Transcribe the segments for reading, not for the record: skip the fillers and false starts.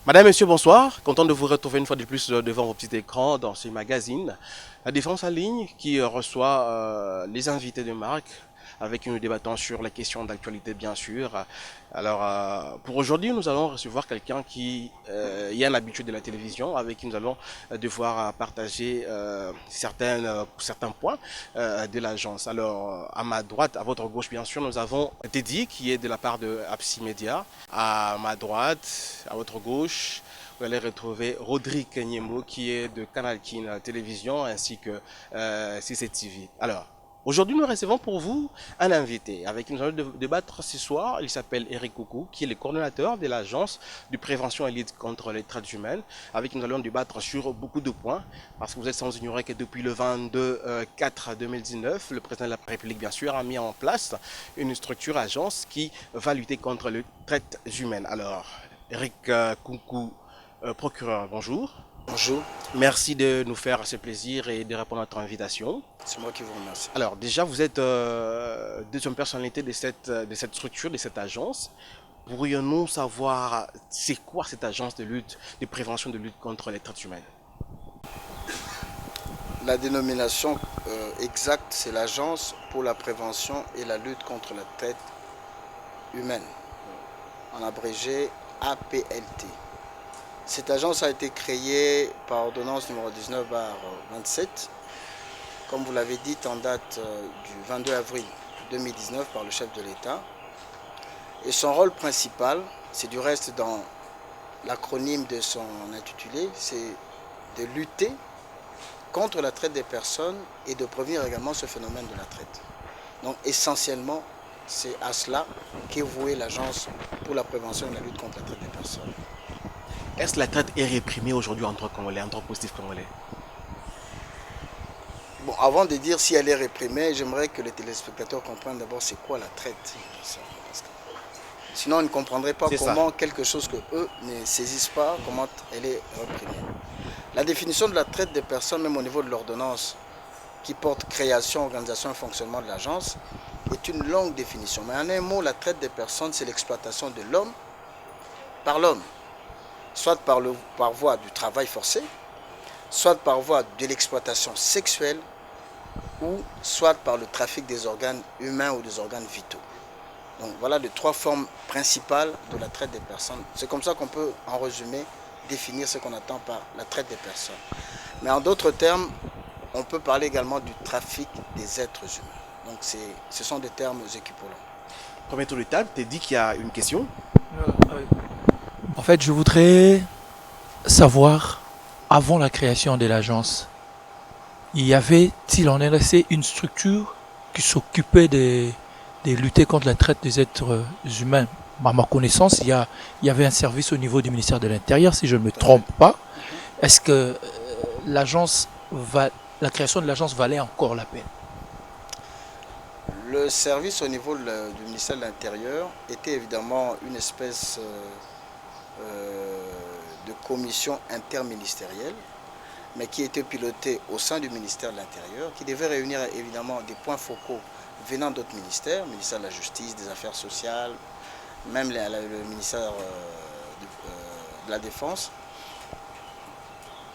Madame, Monsieur, bonsoir. Content de vous retrouver une fois de plus devant vos petits écrans dans ce magazine. La Défense en ligne qui reçoit les invités de marque avec nous débattons sur les questions d'actualité bien sûr. Alors pour aujourd'hui nous allons recevoir quelqu'un qui est un habitué de la télévision avec qui nous allons devoir partager certains points de l'agence. Alors à ma droite, à votre gauche bien sûr, nous avons Teddy qui est de la part de Apsi Media. À ma droite, à votre gauche, vous allez retrouver Rodrigue Kenyembo qui est de Canal Kin Télévision ainsi que CCTV. Alors, aujourd'hui nous recevons pour vous un invité avec qui nous allons débattre ce soir. Il s'appelle Eric Coucou qui est le coordonnateur de l'agence de prévention et lutte contre les traites humaines avec qui nous allons débattre sur beaucoup de points parce que vous êtes sans ignorer que depuis le 22/4/2019, le président de la République bien sûr a mis en place une structure agence qui va lutter contre les traites humaines. Alors, Eric Coucou, procureur, bonjour. Bonjour, Merci de nous faire ce plaisir et de répondre à notre invitation. c'est moi qui vous remercie. Alors déjà, vous êtes deuxième personnalité de cette structure, de cette agence. Pourrions-nous savoir c'est quoi cette agence de lutte, de prévention de lutte contre les traites humaines? La dénomination exacte, c'est l'Agence pour la prévention et la lutte contre la traite humaine, en abrégé APLT. Cette agence a été créée par ordonnance numéro 19/27, comme vous l'avez dit, en date du 22 avril 2019 par le chef de l'État. Et son rôle principal, c'est du reste dans l'acronyme de son intitulé, c'est de lutter contre la traite des personnes et de prévenir également ce phénomène de la traite. Donc essentiellement, c'est à cela qu'est vouée l'Agence pour la prévention et la lutte contre la traite des personnes. Est-ce que la traite est réprimée aujourd'hui entre Congolais, entre positifs Congolais? Bon, avant de dire si elle est réprimée, j'aimerais que les téléspectateurs comprennent d'abord c'est quoi la traite. Sinon, on ne comprendrait pas comment quelque chose que eux ne saisissent pas, comment elle est réprimée. La définition de la traite des personnes, même au niveau de l'ordonnance qui porte création, organisation et fonctionnement de l'agence, est une longue définition. Mais en un mot, la traite des personnes, c'est l'exploitation de l'homme par l'homme, soit par voie du travail forcé, soit par voie de l'exploitation sexuelle, ou soit par le trafic des organes humains ou des organes vitaux. Donc voilà les trois formes principales de la traite des personnes. C'est comme ça qu'on peut, en résumé, définir ce qu'on attend par la traite des personnes. Mais en d'autres termes, on peut parler également du trafic des êtres humains. Donc ce sont des termes équivalents. Premier tour de table, tu dit qu'il y a une question. En fait, je voudrais savoir, avant la création de l'agence, y avait-il en RDC une structure qui s'occupait de lutter contre la traite des êtres humains? À ma connaissance, il y avait un service au niveau du ministère de l'Intérieur, si je ne me trompe pas. Est-ce que la création de l'agence valait encore la peine? Le service au niveau du ministère de l'Intérieur était évidemment une espèce de commission interministérielle, mais qui était pilotée au sein du ministère de l'Intérieur, qui devait réunir évidemment des points focaux venant d'autres ministères, le ministère de la Justice, des Affaires sociales, même le ministère de la Défense.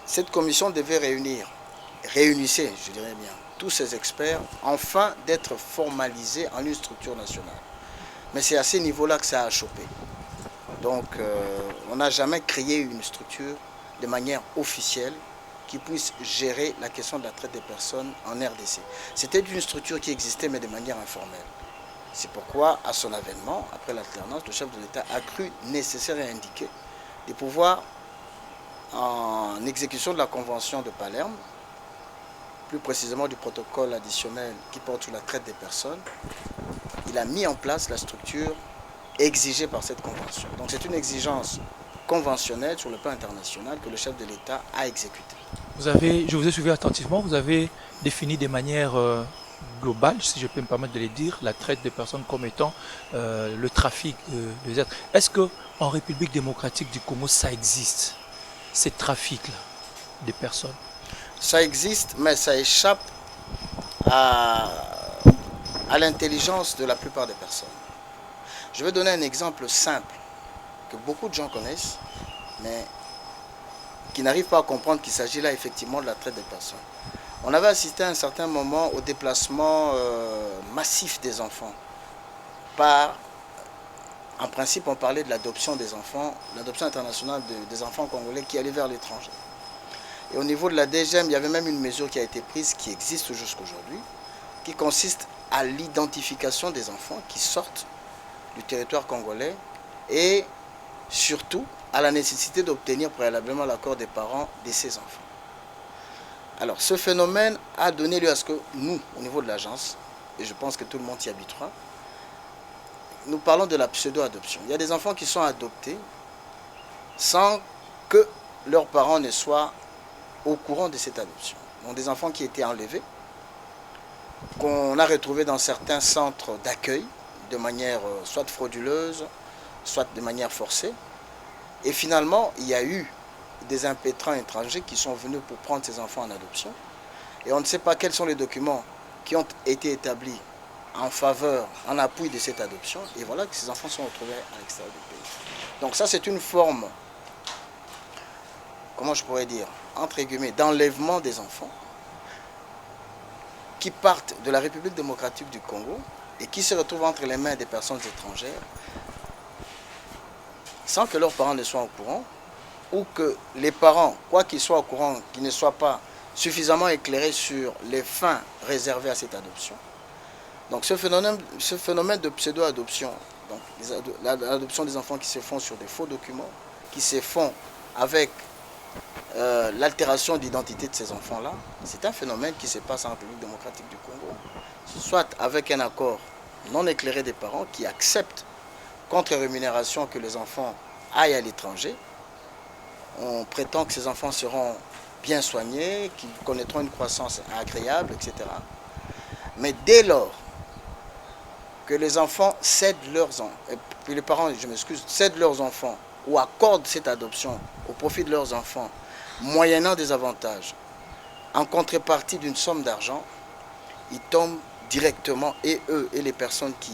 Cette commission devait réunissait, je dirais bien, tous ces experts, afin d'être formalisés en une structure nationale. Mais c'est à ce niveau-là que ça a chopé. Donc, on n'a jamais créé une structure de manière officielle qui puisse gérer la question de la traite des personnes en RDC. C'était une structure qui existait, mais de manière informelle. C'est pourquoi, à son avènement, après l'alternance, le chef de l'État a cru nécessaire et indiqué de pouvoir, en exécution de la Convention de Palerme, plus précisément du protocole additionnel qui porte sur la traite des personnes, il a mis en place la structure exigée par cette convention. Donc c'est une exigence conventionnelle sur le plan international que le chef de l'État a exécutée. Je vous ai suivi attentivement, vous avez défini de manière globale, si je peux me permettre de le dire, la traite des personnes comme étant le trafic des êtres. Est-ce qu'en République démocratique du Congo, ça existe, ces trafics-là des personnes? Ça existe, mais ça échappe à l'intelligence de la plupart des personnes. Je vais donner un exemple simple que beaucoup de gens connaissent, mais qui n'arrivent pas à comprendre qu'il s'agit là effectivement de la traite des personnes. On avait assisté à un certain moment au déplacement massif des enfants. En principe, on parlait de l'adoption des enfants, l'adoption internationale des enfants congolais qui allaient vers l'étranger. Et au niveau de la DGM, il y avait même une mesure qui a été prise, qui existe jusqu'aujourd'hui, qui consiste à l'identification des enfants qui sortent du territoire congolais et surtout à la nécessité d'obtenir préalablement l'accord des parents de ces enfants. Alors, ce phénomène a donné lieu à ce que nous, au niveau de l'agence, et je pense que tout le monde s'y habituera, nous parlons de la pseudo-adoption. Il y a des enfants qui sont adoptés sans que leurs parents ne soient au courant de cette adoption. Donc, des enfants qui étaient enlevés, qu'on a retrouvés dans certains centres d'accueil, de manière soit frauduleuse, soit de manière forcée. Et finalement, il y a eu des impétrants étrangers qui sont venus pour prendre ces enfants en adoption. Et on ne sait pas quels sont les documents qui ont été établis en faveur, en appui de cette adoption. Et voilà que ces enfants sont retrouvés à l'extérieur du pays. Donc ça, c'est une forme, comment je pourrais dire, entre guillemets, d'enlèvement des enfants qui partent de la République démocratique du Congo et qui se retrouvent entre les mains des personnes étrangères sans que leurs parents ne soient au courant, ou que les parents, quoi qu'ils soient au courant, qu'ils ne soient pas suffisamment éclairés sur les fins réservées à cette adoption. Donc ce phénomène de pseudo-adoption, donc l'adoption des enfants qui se font sur des faux documents, qui se font avec l'altération d'identité de ces enfants-là, c'est un phénomène qui se passe en République démocratique du Congo, soit avec un accord non éclairé des parents qui acceptent contre rémunération que les enfants aillent à l'étranger. On prétend que ces enfants seront bien soignés, qu'ils connaîtront une croissance agréable, etc. Mais dès lors que les enfants cèdent leurs enfants, puis les parents, je m'excuse, cèdent leurs enfants ou accordent cette adoption au profit de leurs enfants, moyennant des avantages, en contrepartie d'une somme d'argent, ils tombent directement, et eux et les personnes qui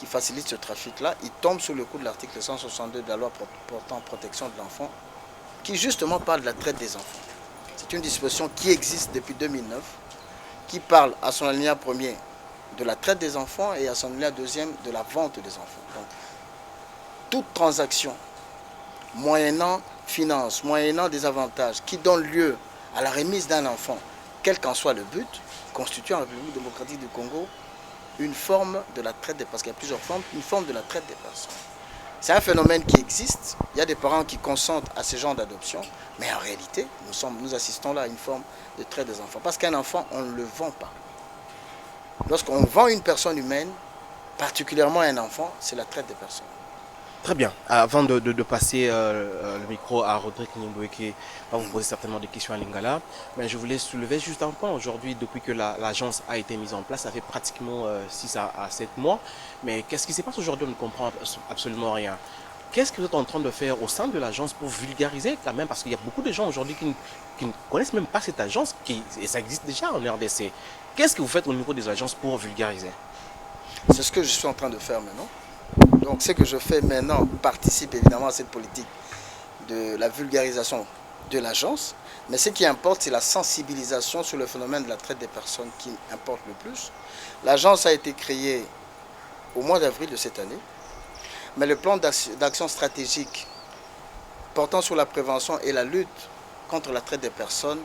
facilitent ce trafic-là, ils tombent sous le coup de l'article 162 de la loi portant protection de l'enfant, qui justement parle de la traite des enfants. C'est une disposition qui existe depuis 2009, qui parle à son alinéa premier de la traite des enfants et à son alinéa deuxième de la vente des enfants. Donc, toute transaction moyennant finance, moyennant des avantages, qui donne lieu à la remise d'un enfant, quel qu'en soit le but, constitue en République démocratique du Congo une forme de la traite des personnes, parce qu'il y a plusieurs formes, une forme de la traite des personnes. C'est un phénomène qui existe, il y a des parents qui consentent à ce genre d'adoption, mais en réalité, nous assistons là à une forme de traite des enfants, parce qu'un enfant, on ne le vend pas. Lorsqu'on vend une personne humaine, particulièrement un enfant, c'est la traite des personnes. Très bien. Avant de passer le micro à Rodrigue Nimboué, qui va vous poser certainement des questions à Lingala, mais je voulais soulever juste un point. Aujourd'hui, depuis que l'agence a été mise en place, ça fait pratiquement 6 à 7 mois. Mais qu'est-ce qui se passe aujourd'hui? On ne comprend absolument rien. Qu'est-ce que vous êtes en train de faire au sein de l'agence pour vulgariser quand même? Parce qu'il y a beaucoup de gens aujourd'hui qui ne connaissent même pas cette agence, et ça existe déjà en RDC. Qu'est-ce que vous faites au niveau des agences pour vulgariser? C'est ce que je suis en train de faire maintenant. Donc ce que je fais maintenant participe évidemment à cette politique de la vulgarisation de l'agence. Mais ce qui importe, c'est la sensibilisation sur le phénomène de la traite des personnes qui importe le plus. L'agence a été créée au mois d'avril de cette année. Mais le plan d'action stratégique portant sur la prévention et la lutte contre la traite des personnes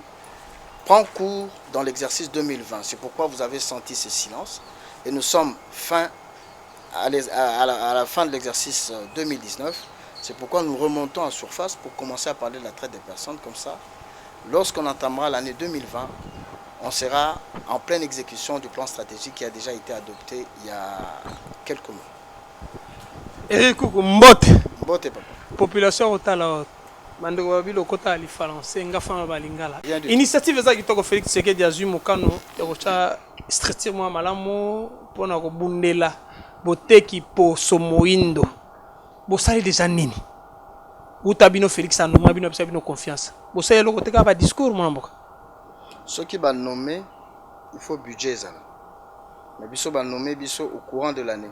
prend cours dans l'exercice 2020. C'est pourquoi vous avez senti ce silence. Et nous sommes à la fin de l'exercice 2019. C'est pourquoi nous remontons en surface pour commencer à parler de la traite des personnes. Comme ça, lorsqu'on entamera l'année 2020, on sera en pleine exécution du plan stratégique qui a déjà été adopté il y a quelques mois. Et coucou, mbote. Mbote, papa. Population otala bandeko babilo kota alifalanse ngafama balingala. Bien du tout. Initiative eza kitoko Félix Tshisekedi azwi mokano ya kocha structure mwa malamu mpona kobundela boteki poso moindo. Bosali déjà nini? Uta bino Félix anoma bino apesa bino confiance. Bosali eloko te kaka ba discours mwana mboka. Ceux qui vont nommer, il faut budget ça. Mais biso va nommer biso au courant de l'année.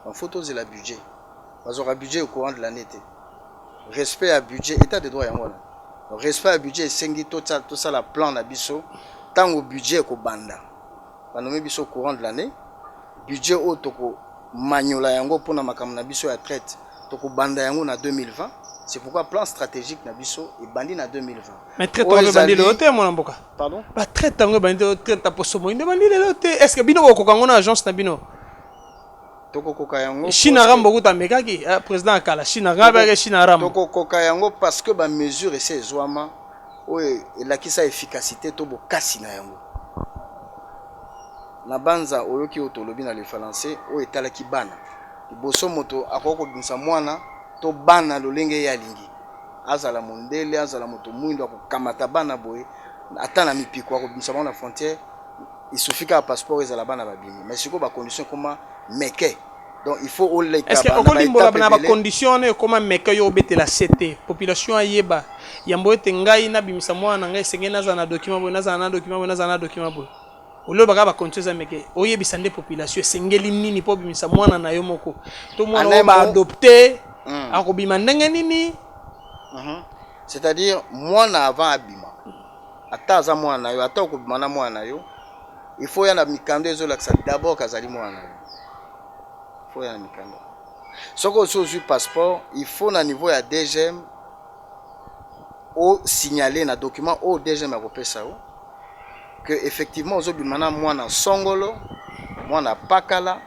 En photo c'est la budget. Parce aura budget au courant de l'année. respect à budget état de droit yango donc respect à budget esengi tout ça la plan na biso tango budget ko banda banome biso courant de l'année budget o toko manyola yango pona makambo na biso ya traite toko banda yango na 2020 c'est pourquoi plan stratégique na biso et bandi na 2020 mais traite tango bandi le hotel mon mboka pardon ba traite tango bandi le traite ta posomo inde bandi le hotel est-ce que bino ko kango na agence na bino toko koka yango China rambo kuta mekaki président akala China rambo China rambo toko koka yango parce que ba mesure ese ezwama oyo elakisa efficacité to bokasi na yango na banza oyoki otolobi na le français oyo etalaki bana liboso moto akoko kobimisa mwana to bana lolenge ya lingi azala mondele azala moto mwindo akokamata bana boye ata na mipiko akobimisa mwana frontière il suffit qu'un passeport ezala bana babimi mais siko ba condition comment meke donc il faut ole est-ce que okolimbola na ba condition comment meke yo betela CT population ayeba yambo ete ngai na bimisa mwana ngai senge naza na document boye naza na document boye naza na document boye olo baka ba condition meke oyebisa nde population sengeli nini po bimisa mwana na yo moko to mwana ba adopter akobima ndenge nini c'est-à-dire mwana avant abima ata za mwana yo ata okobima na mwana yo il faut y en a mikando ezolakisa d'abord kazali mwana yo il faut y en a mikando soko osu passeport il faut na niveau ya DGM o signaler na document au DGM akopesa o que effectivement ozobima na mwana songolo mwana pakala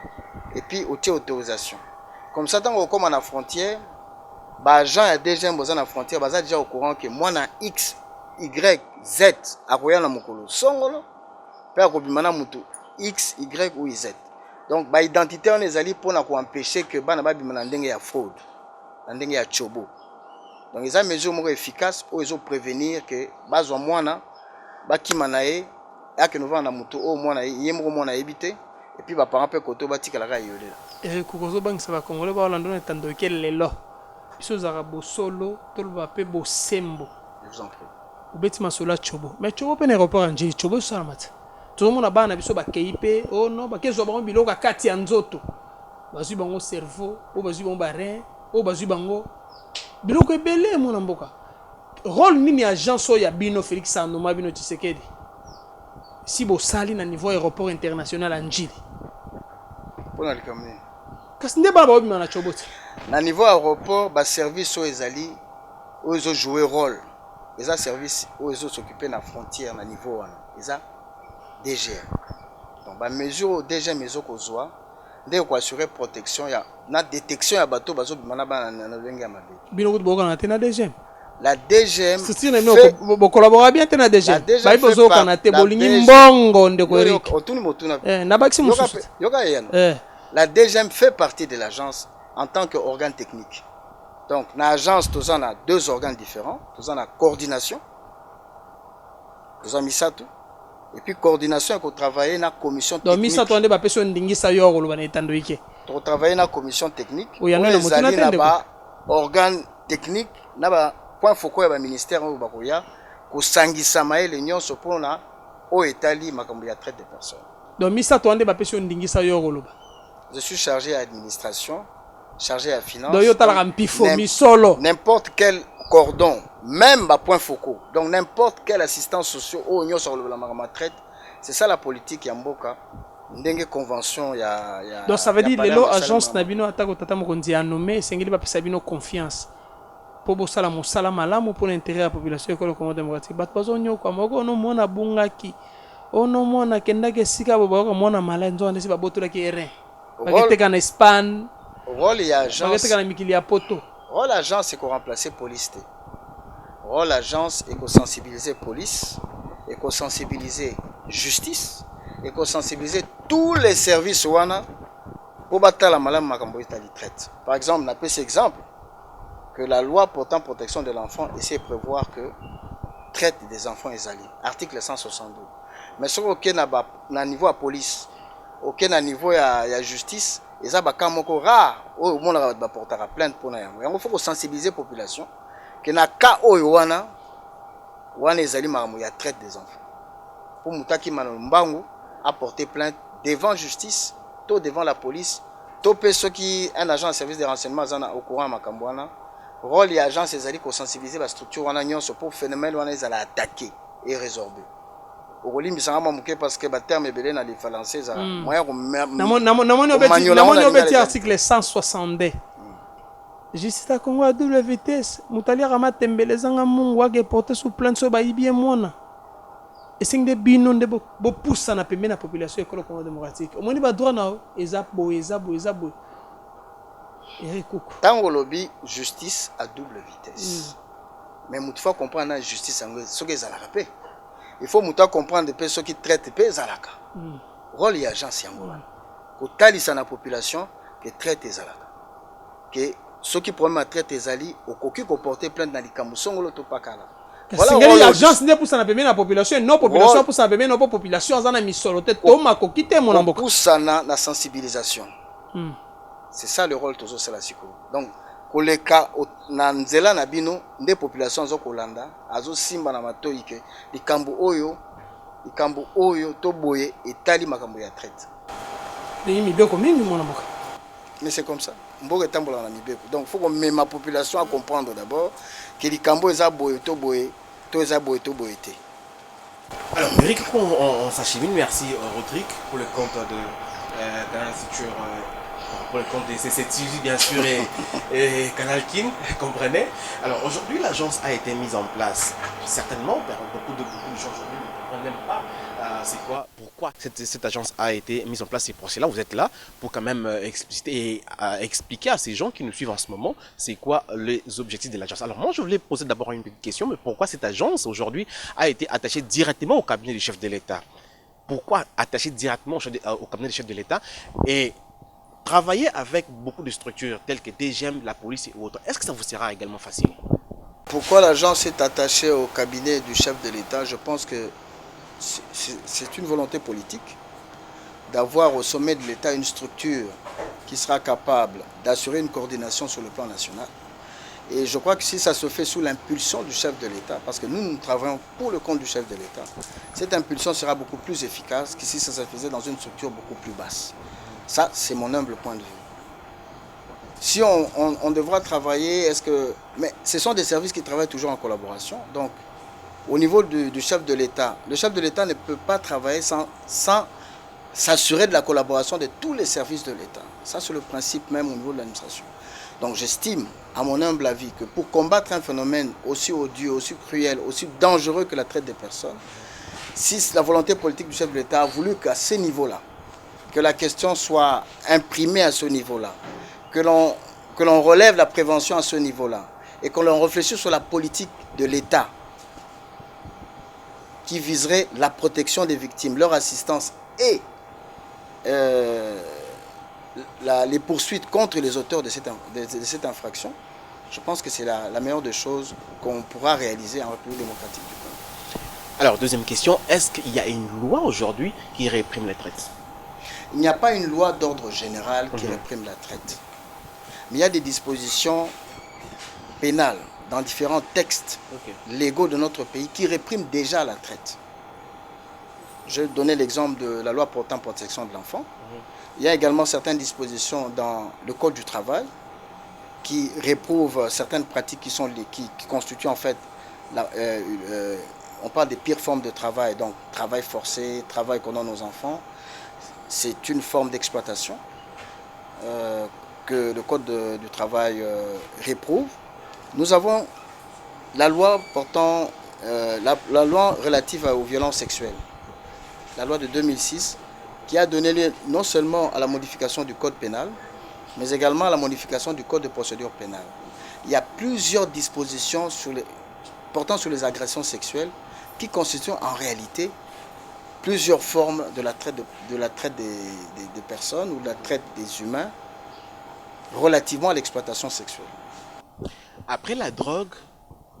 et puis otie autorisation comme ça tant qu'on à la frontière ba agent ya DGM boza na frontière baza déjà au courant que mwana X Y Z akoya na mokolo songolo pe akobima na mutu X Y ou Z donc ba identité on ezali pona ko empêcher que bana babima na ndenge ya fraude na ndenge ya chobo donc eza mesure moko efficace pour ezo prévenir que bazwa mwana bakima na ye ake nova na mutu o mwana ye moko mwana ebité et puis ba parents pe koto batika la ka yolela kukozo bangisa ba congolais ba olando na tando ke lelo biso zaka bosolo toloba pe bosembo je vous en prie ubeti masolo chobo mais chobo pe na aéroport anje chobo sala mat tout mona bana biso ba keipe oh non ba kezo ba biloko kati ya nzoto bazui bango cerveau o bazui bango ba rein o bazui bango biloko ebele mona mboka rôle nini agence ya bino Félix Andoma bino Tshisekedi si bo sali na niveau aéroport international anjili pona likamne kasi nde bana ba obima na chobo na niveau aéroport ba service o ezali o ezo jouer rôle eza service o ezo s'occuper na frontière na niveau wana eza DGM donc ba mesure au DGM ezo kozwa nde ko assurer protection ya na détection ya bateau bazo bimana bana na lenge ya mabe bino ko boka na te na DGM la DGM c'est bo collaborer bien te na DGM ba ibozo kana te bolingi mbongo ndeko Eric otuni motuna na baxi mususu yoka yana la DGM fait partie de l'agence en tant qu'organe technique. Donc, dans l'agence, nous avons deux organes différents. Nous avons la coordination. Nous avons mis ça tout. Et puis, coordination, on travaille dans la commission technique. Donc, Misato, on a besoin de ça yoro le banetandouike. On travaille dans la commission technique. Oui, on a un organe technique. On a point focal du ministère où bakoya ko sangisa mael l'union sopona au Italie makambo traite des personnes. Donc, Misato, on a besoin de ça yoro le. Je suis chargé à l'administration, chargé à la finance. Donc, n'importe quel cordon, même à point focaux. Donc, n'importe quelle assistance sociale, ou union sur la traite, c'est ça la politique Yamboka. Ndenge convention ya. Donc, ça veut dire que l'agence Nabino Atako Tata Mokondi a nommé, c'est une Sabino confiance. Pour bosser la moussala malamu pour l'intérêt de la population école démocratique. Bat pas on y quoi, moi no mona bungaki, on no mona kenda ke sika boba mona malanzo ande si ba botola ki erin. En Espagne, rôle et agence. Rôle agence c'est qu'on remplacer police. Rôle agence et qu'on sensibiliser police, et qu'on sensibiliser justice, et qu'on sensibiliser tous les services wana pour battre la maladie makambo itali traite. Par exemple, on a pris cet exemple que la loi portant protection de l'enfant essaie de prévoir que traite des enfants ezali. Article 162. Mais sur aucun niveau à police. Aucun niveau ya justice et ça ba kamoko rare au monde va porter plainte pour na yango faut sensibiliser population que na cas oyo wana ezali maramu ya traite des enfants pour mutaki mbangu a porter plainte devant justice to devant la police to pe ceux qui un agent de service de renseignement zana au courant makambo wana rôle et agence ezali ko sensibiliser la structure wana nyonso pour phénomène wana ezala attaquer et résorber. Okolimbisanga mamuke parce que ba terme ebele na lifalancer za moya ko namoni obeti article 162 justice à Congo à double vitesse mutali rama tembelezanga mungu wake porter sous plainte so ba ibie mona esengde bino nde bo poussa na pembe na population école Congo démocratique omoni ba droit na ezabo tango lobi justice à double vitesse mais mutu faut comprendre la justice en ce que ezalaka pe il faut mutu comprendre pe ceux qui traitent pe ezalaka rôle ya agence yango ko talisa na population que traite ezalaka que ceux qui problème à traite ezali okoki ko porter plainte na likambo songolo to pakala. Voilà l'agence n'est pour ça na la population non population pour ça na population azana misolo te to makoki te mon amboka pour ça na sensibilisation. C'est ça le rôle toujours c'est la siko. Donc koleka na nzela na bino nde population zo kolanda azo simba na matoyi ke likambo oyo to boye etali makambo ya traite. Ni mibeko mingi mon amboka. Mais c'est comme ça. Mboka tambola na mibeko. Donc faut que ma population à comprendre d'abord que likambo eza boye to boye to eza boye to boye te. Alors, Eric, on s'achemine. Merci, Rodrigue, pour le compte de l'Institut, pour le compte de CCTV, bien sûr, et Canal Kin, comprenez. Alors, aujourd'hui, l'agence a été mise en place. Certainement, beaucoup de gens aujourd'hui ne comprennent même pas pourquoi cette agence a été mise en place. C'est pour cela que vous êtes là, pour quand même expliciter et expliquer à ces gens qui nous suivent en ce moment, c'est quoi les objectifs de l'agence. Alors moi, je voulais poser d'abord une petite question, mais pourquoi cette agence aujourd'hui a été attachée directement au cabinet du chef de l'État? Pourquoi attachée directement au cabinet du chef de l'État et travailler avec beaucoup de structures telles que DGM, la police et autres? Est-ce que ça vous sera également facile? Pourquoi l'agence est attachée au cabinet du chef de l'État? Je pense que c'est une volonté politique d'avoir au sommet de l'État une structure qui sera capable d'assurer une coordination sur le plan national. Et je crois que si ça se fait sous l'impulsion du chef de l'État, parce que nous travaillons pour le compte du chef de l'État, cette impulsion sera beaucoup plus efficace que si ça se faisait dans une structure beaucoup plus basse. Ça, c'est mon humble point de vue. Si on devra travailler, mais ce sont des services qui travaillent toujours en collaboration. Donc, au niveau du chef de l'État, le chef de l'État ne peut pas travailler sans s'assurer de la collaboration de tous les services de l'État. Ça, c'est le principe même au niveau de l'administration. Donc, j'estime, à mon humble avis, que pour combattre un phénomène aussi odieux, aussi cruel, aussi dangereux que la traite des personnes, si la volonté politique du chef de l'État a voulu qu'à ce niveau-là, que la question soit imprimée à ce niveau-là, que l'on relève la prévention à ce niveau-là, et que l'on réfléchisse sur la politique de l'État, qui viserait la protection des victimes, leur assistance et les poursuites contre les auteurs de cette infraction, je pense que c'est la meilleure des choses qu'on pourra réaliser en République démocratique du Congo. Alors, deuxième question, est-ce qu'il y a une loi aujourd'hui qui réprime la traite? Il n'y a pas une loi d'ordre général qui réprime la traite. Mais il y a des dispositions pénales dans différents textes légaux de notre pays qui répriment déjà la traite. Je vais donner l'exemple de la loi portant protection de l'enfant. Il y a également certaines dispositions dans le Code du travail qui réprouvent certaines pratiques qui constituent en fait, on parle des pires formes de travail, donc travail forcé, travail qu'on donne aux enfants. C'est une forme d'exploitation que le Code du travail réprouve. Nous avons la loi portant la loi relative aux violences sexuelles, la loi de 2006, qui a donné lieu non seulement à la modification du code pénal, mais également à la modification du code de procédure pénale. Il y a plusieurs dispositions portant sur les agressions sexuelles qui constituent en réalité plusieurs formes de la traite des personnes ou de la traite des humains relativement à l'exploitation sexuelle. Après la drogue,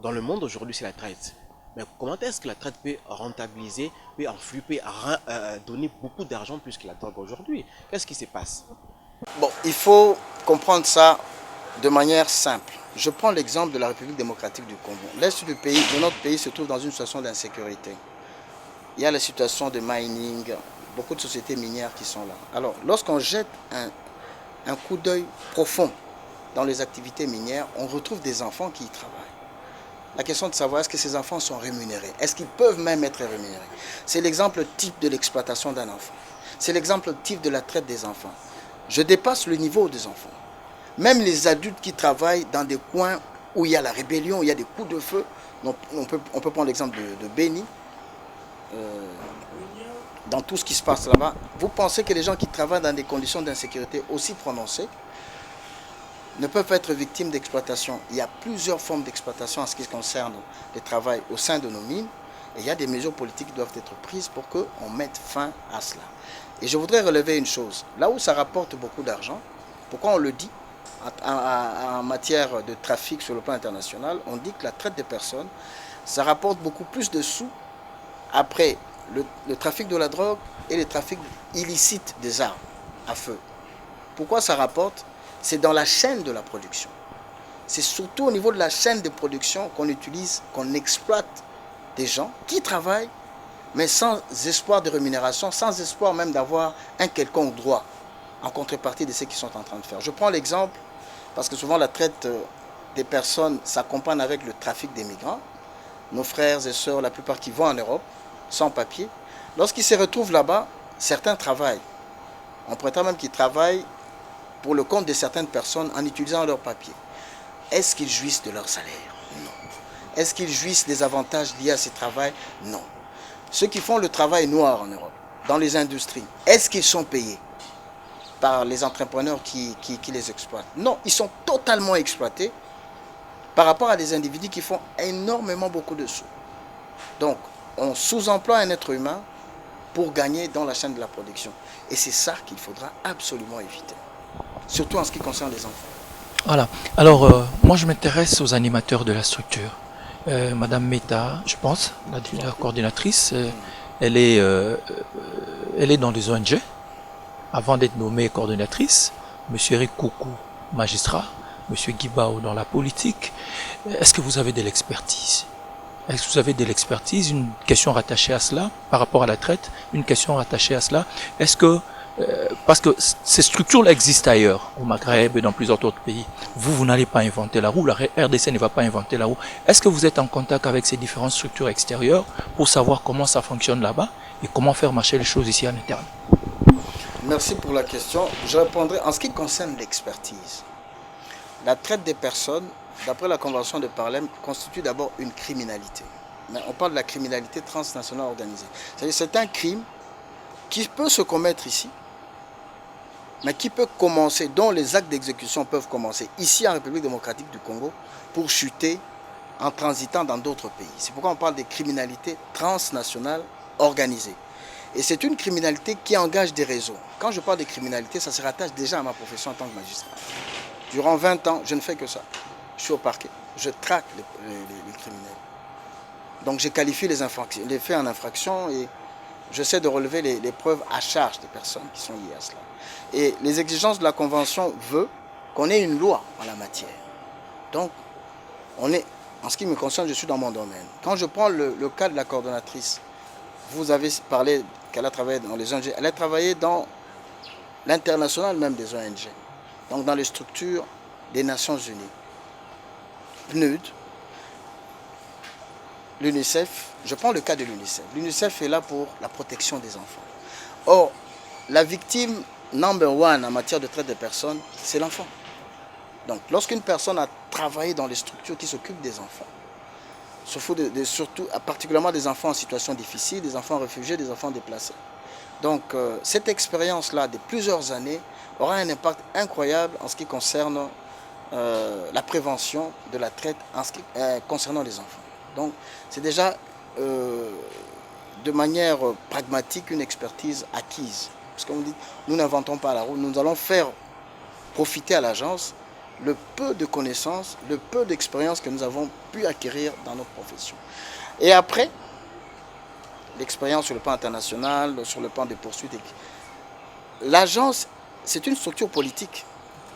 dans le monde aujourd'hui, c'est la traite. Mais comment est-ce que la traite peut rentabiliser, peut influer, peut donner beaucoup d'argent plus que la drogue aujourd'hui? Qu'est-ce qui se passe? Bon, il faut comprendre ça de manière simple. Je prends l'exemple de la République démocratique du Congo. L'est du pays, de notre pays, se trouve dans une situation d'insécurité. Il y a la situation de mining, beaucoup de sociétés minières qui sont là. Alors, lorsqu'on jette un coup d'œil profond dans les activités minières, on retrouve des enfants qui y travaillent. La question de savoir est-ce que ces enfants sont rémunérés, est-ce qu'ils peuvent même être rémunérés. C'est l'exemple type de l'exploitation d'un enfant. C'est l'exemple type de la traite des enfants. Je dépasse le niveau des enfants. Même les adultes qui travaillent dans des coins où il y a la rébellion, où il y a des coups de feu, on peut prendre l'exemple de Béni, dans tout ce qui se passe là-bas. Vous pensez que les gens qui travaillent dans des conditions d'insécurité aussi prononcées ne peuvent être victimes d'exploitation? Il y a plusieurs formes d'exploitation en ce qui concerne le travail au sein de nos mines. Et il y a des mesures politiques qui doivent être prises pour qu'on mette fin à cela. Et je voudrais relever une chose. Là où ça rapporte beaucoup d'argent, pourquoi on le dit en matière de trafic sur le plan international, on dit que la traite des personnes, ça rapporte beaucoup plus de sous après le trafic de la drogue et le trafic illicite des armes à feu. Pourquoi ça rapporte? C'est dans la chaîne de la production. C'est surtout au niveau de la chaîne de production qu'on utilise, qu'on exploite des gens qui travaillent, mais sans espoir de rémunération, sans espoir même d'avoir un quelconque droit en contrepartie de ce qu'ils sont en train de faire. Je prends l'exemple, parce que souvent la traite des personnes s'accompagne avec le trafic des migrants. Nos frères et sœurs, la plupart qui vont en Europe, sans papier, lorsqu'ils se retrouvent là-bas, certains travaillent. On prétend même qu'ils travaillent pour le compte de certaines personnes en utilisant leurs papiers. Est-ce qu'ils jouissent de leur salaire? Non. Est-ce qu'ils jouissent des avantages liés à ce travail? Non. Ceux qui font le travail noir en Europe, dans les industries, est-ce qu'ils sont payés par les entrepreneurs qui les exploitent? Non, ils sont totalement exploités par rapport à des individus qui font énormément beaucoup de sous. Donc, on sous-emploie un être humain pour gagner dans la chaîne de la production. Et c'est ça qu'il faudra absolument éviter. Surtout en ce qui concerne les enfants. Voilà. Alors, moi, je m'intéresse aux animateurs de la structure. Madame Meta, je pense, la coordinatrice, elle est dans les ONG, avant d'être nommée coordinatrice. Monsieur Eric Koukou, magistrat. Monsieur Guibao dans la politique. Est-ce que vous avez de l'expertise? Est-ce que vous avez de l'expertise? Une question rattachée à cela, par rapport à la traite, une question rattachée à cela. Est-ce que, parce que ces structures-là existent ailleurs, au Maghreb et dans plusieurs autres pays. Vous n'allez pas inventer la roue, la RDC ne va pas inventer la roue. Est-ce que vous êtes en contact avec ces différentes structures extérieures pour savoir comment ça fonctionne là-bas et comment faire marcher les choses ici à l'interne? Merci pour la question. Je répondrai en ce qui concerne l'expertise. La traite des personnes, d'après la Convention de Palerme, constitue d'abord une criminalité. Mais on parle de la criminalité transnationale organisée. C'est-à-dire c'est un crime qui peut se commettre ici, mais qui peut commencer, dont les actes d'exécution peuvent commencer ici en République démocratique du Congo pour chuter en transitant dans d'autres pays. C'est pourquoi on parle de criminalité transnationale organisée. Et c'est une criminalité qui engage des réseaux. Quand je parle de criminalité, ça se rattache déjà à ma profession en tant que magistrat. Durant 20 ans, je ne fais que ça. Je suis au parquet, je traque les criminels. Donc je qualifie les faits en infraction et j'essaie de relever les preuves à charge des personnes qui sont liées à cela. Et les exigences de la Convention veulent qu'on ait une loi en la matière. Donc, en ce qui me concerne, je suis dans mon domaine. Quand je prends le cas de la coordonnatrice, vous avez parlé qu'elle a travaillé dans les ONG, elle a travaillé dans l'international même des ONG, donc dans les structures des Nations Unies. PNUD, l'UNICEF, je prends le cas de l'UNICEF. L'UNICEF est là pour la protection des enfants. Or, la victime number one en matière de traite des personnes, c'est l'enfant. Donc, lorsqu'une personne a travaillé dans les structures qui s'occupent des enfants, surtout, particulièrement des enfants en situation difficile, des enfants réfugiés, des enfants déplacés. Donc, cette expérience-là de plusieurs années aura un impact incroyable en ce qui concerne la prévention de la traite concernant les enfants. Donc, c'est déjà de manière pragmatique une expertise acquise. Parce qu'on dit, nous n'inventons pas la roue, nous allons faire profiter à l'agence le peu de connaissances, le peu d'expérience que nous avons pu acquérir dans notre profession. Et après, l'expérience sur le plan international, sur le plan des poursuites. L'agence, c'est une structure politique.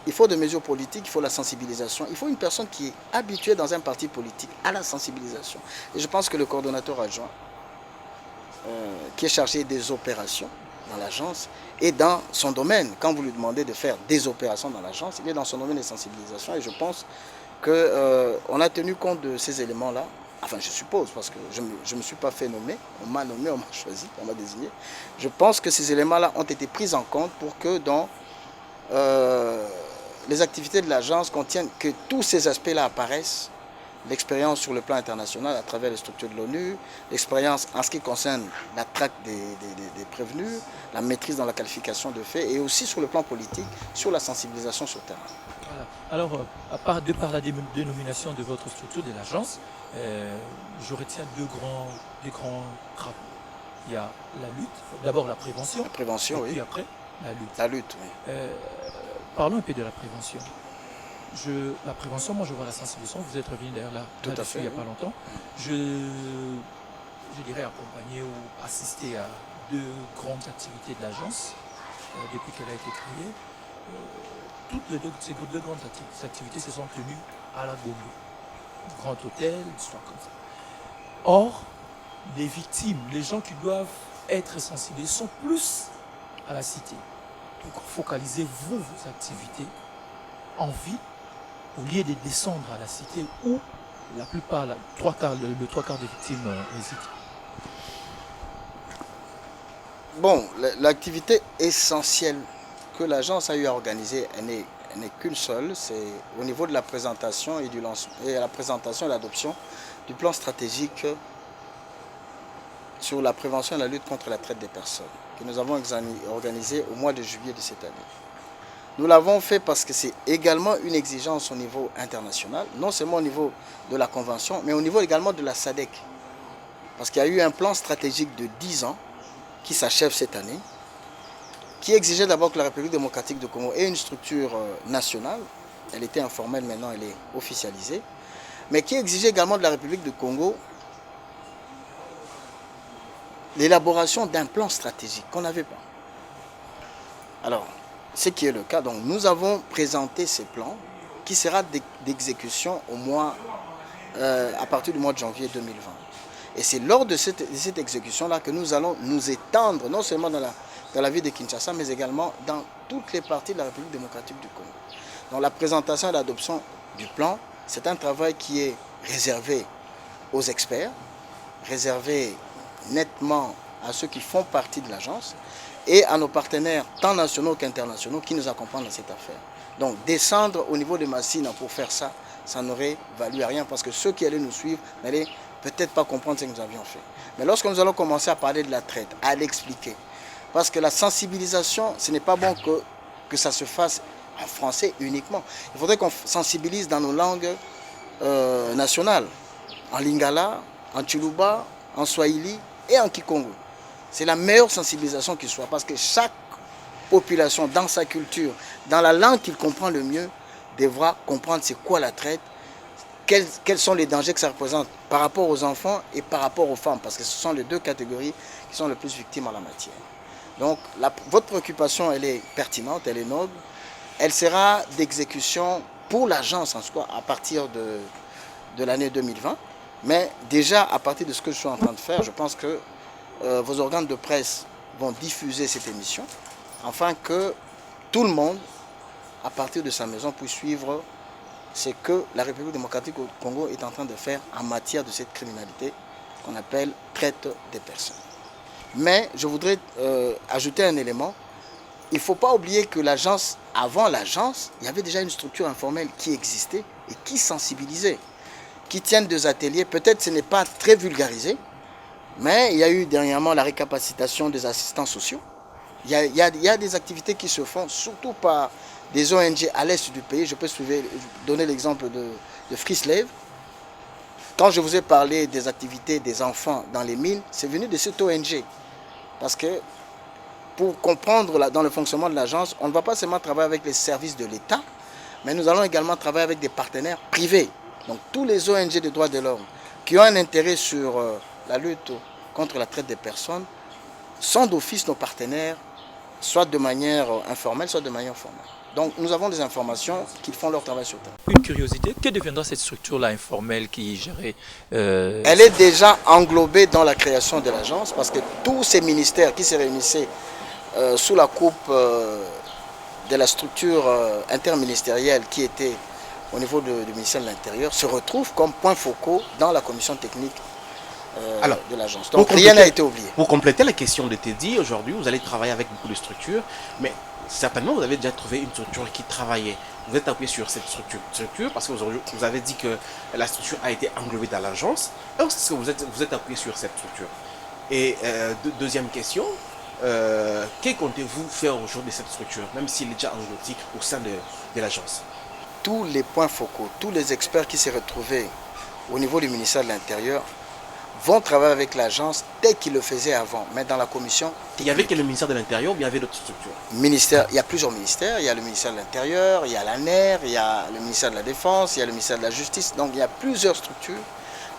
Il faut des mesures politiques, il faut la sensibilisation. Il faut une personne qui est habituée dans un parti politique à la sensibilisation. Et je pense que le coordonnateur adjoint, qui est chargé des opérations, dans l'agence et dans son domaine. Quand vous lui demandez de faire des opérations dans l'agence, il est dans son domaine de sensibilisation et je pense qu'on a tenu compte de ces éléments-là. Enfin, je suppose, parce que je ne me suis pas fait nommer, on m'a nommé, on m'a choisi, on m'a désigné. Je pense que ces éléments-là ont été pris en compte pour que dans les activités de l'agence contiennent que tous ces aspects-là apparaissent. L'expérience sur le plan international à travers les structures de l'ONU, l'expérience en ce qui concerne la traque des prévenus, la maîtrise dans la qualification de faits et aussi sur le plan politique, sur la sensibilisation sur le terrain. Voilà. Alors, de par la dénomination de votre structure, de l'agence, je retiens deux grands travaux. Il y a la lutte, d'abord la prévention. La prévention, et puis oui. après, la lutte. La lutte, oui. Parlons un peu de la prévention. La prévention, moi je vois la sensibilisation, vous êtes revenu d'ailleurs là-dessus il n'y a pas longtemps. Je dirais accompagner ou assister à deux grandes activités de l'agence depuis qu'elle a été créée. Ces deux grandes activités se sont tenues à la Gombe. Grand hôtel, histoire comme ça. Or, les victimes, les gens qui doivent être sensibilisés sont plus à la cité. Donc focalisez vos activités en ville au lieu de descendre à la cité où la plupart, le trois quarts des victimes résident. Bon, l'activité essentielle que l'agence a eu à organiser, elle n'est qu'une seule, c'est au niveau de la présentation et la présentation et l'adoption du plan stratégique sur la prévention et la lutte contre la traite des personnes, que nous avons organisé au mois de juillet de cette année. Nous l'avons fait parce que c'est également une exigence au niveau international, non seulement au niveau de la Convention, mais au niveau également de la SADC. Parce qu'il y a eu un plan stratégique de 10 ans qui s'achève cette année, qui exigeait d'abord que la République démocratique du Congo ait une structure nationale. Elle était informelle, maintenant elle est officialisée. Mais qui exigeait également de la République du Congo l'élaboration d'un plan stratégique qu'on n'avait pas. Alors, ce qui est le cas, donc nous avons présenté ces plans qui sera d'exécution à partir du mois de janvier 2020. Et c'est lors de cette exécution-là que nous allons nous étendre, non seulement dans la ville de Kinshasa, mais également dans toutes les parties de la République démocratique du Congo. Donc la présentation et l'adoption du plan, c'est un travail qui est réservé aux experts, réservé nettement à ceux qui font partie de l'agence, et à nos partenaires tant nationaux qu'internationaux qui nous accompagnent dans cette affaire. Donc descendre au niveau de Massina pour faire ça, ça n'aurait valu à rien parce que ceux qui allaient nous suivre n'allaient peut-être pas comprendre ce que nous avions fait. Mais lorsque nous allons commencer à parler de la traite, à l'expliquer, parce que la sensibilisation, ce n'est pas bon que ça se fasse en français uniquement. Il faudrait qu'on sensibilise dans nos langues nationales, en lingala, en tsholuba, en swahili et en kikongo. C'est la meilleure sensibilisation qui soit, parce que chaque population, dans sa culture, dans la langue qu'il comprend le mieux, devra comprendre c'est quoi la traite, quels sont les dangers que ça représente par rapport aux enfants et par rapport aux femmes, parce que ce sont les deux catégories qui sont les plus victimes en la matière. Donc votre préoccupation, elle est pertinente, elle est noble, elle sera d'exécution pour l'agence en soi à partir de l'année 2020, mais déjà à partir de ce que je suis en train de faire, je pense que vos organes de presse vont diffuser cette émission afin que tout le monde, à partir de sa maison, puisse suivre ce que la République démocratique du Congo est en train de faire en matière de cette criminalité qu'on appelle traite des personnes. Mais je voudrais ajouter un élément. Il ne faut pas oublier que l'agence, avant l'agence, il y avait déjà une structure informelle qui existait et qui sensibilisait, qui tiennent des ateliers. Peut-être ce n'est pas très vulgarisé, mais il y a eu dernièrement la récapacitation des assistants sociaux. Il y a des activités qui se font, surtout par des ONG à l'est du pays. Je peux donner l'exemple de Frislave. Quand je vous ai parlé des activités des enfants dans les mines, c'est venu de cette ONG. Parce que pour comprendre dans le fonctionnement de l'agence, on ne va pas seulement travailler avec les services de l'État, mais nous allons également travailler avec des partenaires privés. Donc tous les ONG de droits de l'homme qui ont un intérêt sur la lutte contre la traite des personnes sont d'office nos partenaires, soit de manière informelle, soit de manière formelle. Donc nous avons des informations qu'ils font leur travail sur terre. Une curiosité, que deviendra cette structure-là informelle qui gérait Elle est déjà englobée dans la création de l'agence parce que tous ces ministères qui se réunissaient sous la coupe de la structure interministérielle qui était au niveau du ministère de l'Intérieur, se retrouvent comme points focaux dans la commission technique de l'agence. Donc rien n'a été oublié. Pour compléter la question de Teddy, aujourd'hui, vous allez travailler avec beaucoup de structures, mais certainement, vous avez déjà trouvé une structure qui travaillait. Vous êtes appuyé sur cette structure parce que vous avez dit que la structure a été englobée dans l'agence. Est-ce que vous êtes appuyé sur cette structure? Et deuxième question, que comptez-vous faire aujourd'hui de cette structure, même s'il est déjà englouti au sein de l'agence? Tous les points focaux, tous les experts qui s'est retrouvés au niveau du ministère de l'Intérieur vont travailler avec l'agence dès qu'ils le faisaient avant, mais dans la commission technique. Il y avait que le ministère de l'Intérieur ou il y avait d'autres structures? Il y a plusieurs ministères. Il y a le ministère de l'Intérieur, il y a l'ANER, il y a le ministère de la Défense, il y a le ministère de la Justice. Donc il y a plusieurs structures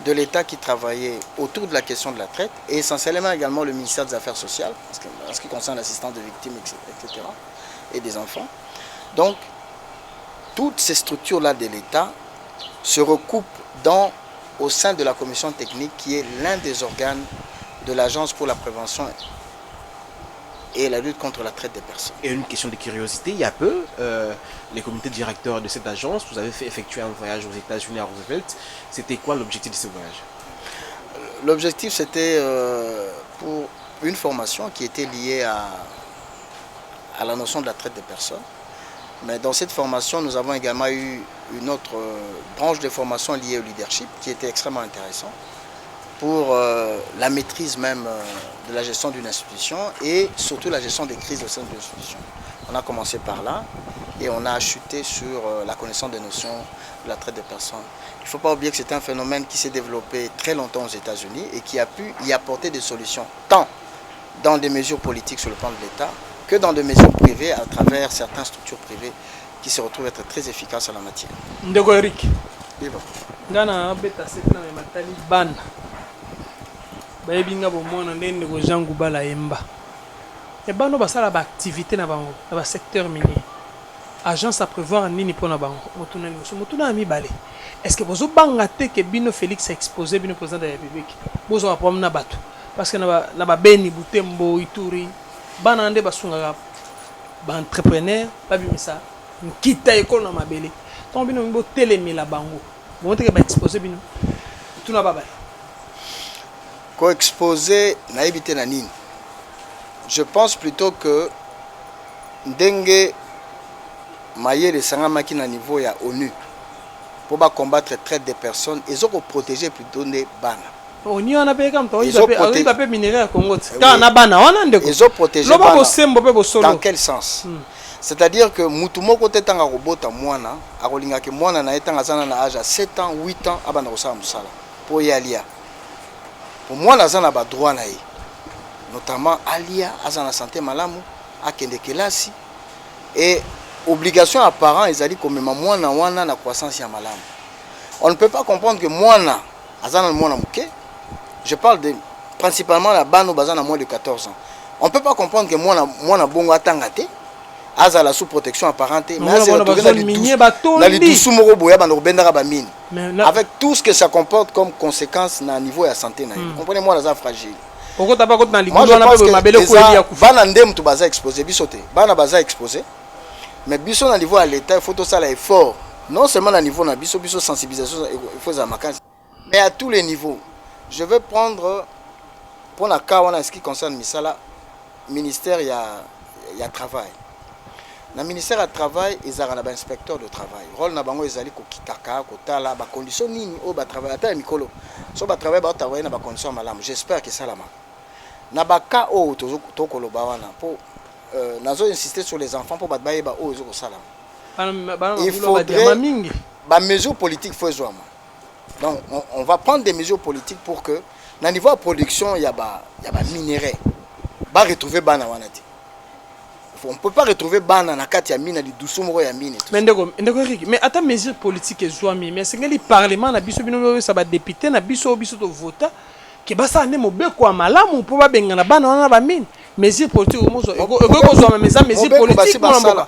de l'État qui travaillaient autour de la question de la traite, et essentiellement également le ministère des Affaires sociales, en ce qui concerne l'assistance des victimes, etc., et des enfants. Donc toutes ces structures-là de l'État se recoupent au sein de la commission technique qui est l'un des organes de l'Agence pour la prévention et la lutte contre la traite des personnes. Et une question de curiosité, il y a peu, les comités directeurs de cette agence, vous avez fait effectuer un voyage aux États-Unis à Roosevelt. C'était quoi l'objectif de ce voyage? L'objectif, c'était pour une formation qui était liée à la notion de la traite des personnes. Mais dans cette formation, nous avons également eu une autre branche de formation liée au leadership qui était extrêmement intéressant pour la maîtrise même de la gestion d'une institution et surtout la gestion des crises au sein de l'institution. On a commencé par là et on a chuté sur la connaissance des notions de la traite des personnes. Il ne faut pas oublier que c'est un phénomène qui s'est développé très longtemps aux États-Unis et qui a pu y apporter des solutions, tant dans des mesures politiques sur le plan de l'État que dans des mesures privées à travers certaines structures privées qui se retrouvent être très efficaces en la matière. Ndeko Eric. Viva. Ngana beta setna me matali bana. Bayebinga bomona ndende ko jangu bala yemba. E bano basala ba activité na bango, na ba secteur minier. Agence à prévoir nini pona bango. Motuna liboso, motuna mi balé. Est-ce que bozo banga te que Bino Félix a exposé Bino président de la République? Bozo va prendre na bato. Parce que na ba beni Butembo Ituri. Bana ande basunga ba entrepreneur, ba bimisa. Kita école na mabele. Ton bino mbo telemela bango. Montre que ba exposé Bino. Tuna baba. Ko exposé na ebité na nini? Je pense plutôt que ndenge mayele sangamaki na niveau ya ONU pour combattre la traite des personnes, ils ont protégé plutôt les bana. Oni on a payé comme toi, ils ont payé minéraire Congo. Quand on a bana, on a ndeko. Ils ont protégé bana. Dans quel sens? C'est-à-dire que mutumo kote tanga robota mwana, akolinga ke mwana na etanga zana na âge à 7 ans, 8 ans abana kosala musala pour y alia. Pour moi na zana ba droit na ye. Notamment alia azana santé malamu, akende kelasi et obligation à parents ils allaient comme mwana wana na croissance ya malamu. On ne peut pas comprendre que mwana azana mwana muke. Je parle de principalement la bano bazana moins de 14 ans. On ne peut pas comprendre que mwana bongo atangate azala sous protection apparente mais avec tout ce que ça comporte comme conséquence na niveau ya santé na. Comprenez moi la fragile. Moi je pense que bana ndem tu baza exposé bisoté. Bana baza exposé. Mais biso na niveau à l'état il faut tout ça l'effort. Non seulement à niveau na biso sensibilisation il faut za makansi mais à tous les niveaux. Je vais prendre pour la cas en ce qui concerne misala ministère il y a travail. Na ministère à travail ils ont un inspecteur de travail. Rôle na bango ezali ko kitaka ko tala ba conditions nini o ba travail ata mikolo. So ba travail ba travailler na ba conditions malamu. J'espère que ça la ma. Na ba ka o to koloba wana pour nazo insister sur les enfants pour ba ba o zo ko sala. Il faudrait ba mesures politiques faut jouer. Donc on va prendre des mesures politiques pour que na niveau de production il y a ba minerai. Ba retrouver bana wana ti. On ne peut pas retrouver bana na kati ya mine di dusumoro ya mine. Mais ndeko Eric, mais ata mesure politique ezwami, mais c'est que le parlement na biso bino ça va député na biso to voter que basa ne mobeko malamu pour ba benga na bana wana ba mine. Mesure politique omozo eko zo mais mesure politique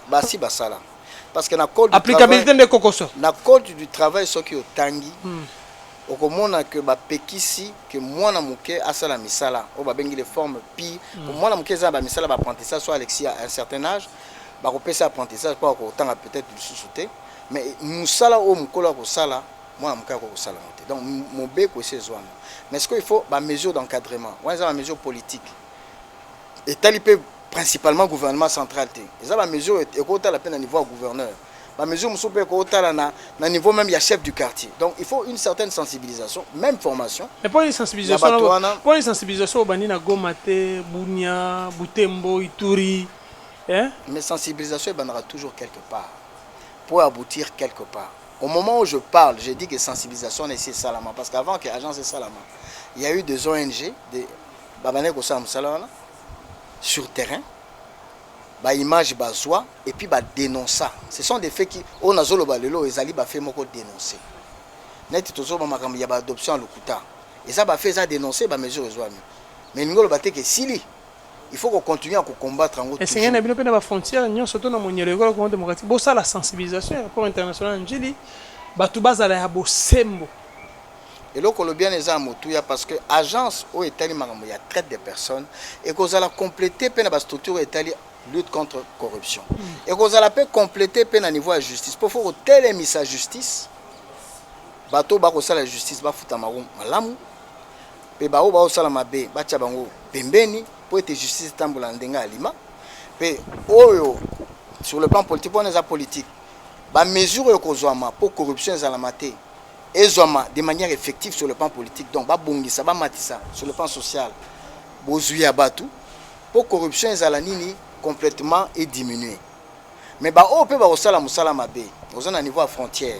basi basala. Parce que na code applicabilité de kokoso. Na code du travail ce qui otangi okomona que bapekisi que mwana moke asala misala o babengi les formes pi mwana moke za ba misala ba apprentissage soit Alexis à un certain âge bakopesa apprentissage pas kotanga peut-être lisusu te mais musala o mukolo ko sala mwana moke ko sala mote donc mobeko c'est zwana mais ce qu'il faut ba mesure d'encadrement ouais ça ba mesure politique et talipé principalement gouvernement central te ça ba mesure et kota la peine à niveau gouverneur. La mesure na niveau même il y a chef du quartier. Donc il faut une certaine sensibilisation, même formation. Et pour une sensibilisation, bani na Gomate, Bunia, Butembo, Ituri. Hein? Mais sensibilisation il bandera toujours quelque part pour aboutir quelque part. Au moment où je parle, je dis que sensibilisation c'est Salama parce qu'avant que l'agence est Salama, il y a eu des ONG, des babane ko Salama sur terrain. Ba image bazwa et puis ba dénoncer. Ce sont des faits qui on a zolo balelo ezali ba fait moko dénoncer. Net tozo ba makambo ya ba adoption lokuta. Et ça ba fait ça dénoncer ba mesure ezwa. Mais ngolo ba te que sili il faut qu'on continue à combattre en haut. Et c'est un abino pena ba frontière nyo surtout na monyelo ekolo ko démocratique. Bo ça la sensibilisation rapport international njili batu bazala ya bosembo. Et là, le bien est à Moutouya parce que l'agence où est allée traite des personnes et qu'on a complété la structure est allée lutte contre corruption. Et qu'on a complété à niveau de la justice. Pour faire telle mise à justice, bateau ba la justice ba futa marum malamu, pe ba o ba osala mabe ba tia bango pembeni pour être justice tambola ndenga alima. Pe oyo sur le plan politique on est politique. Ba mesure yo kozwama pour corruption zalamate. De manière effective sur le plan politique. Donc, ça va matissa sur le plan social. Bozuya batu pour corruption zalanini complètement et diminuer. Mais on peut osala musala mabe. Aux un niveau à frontière.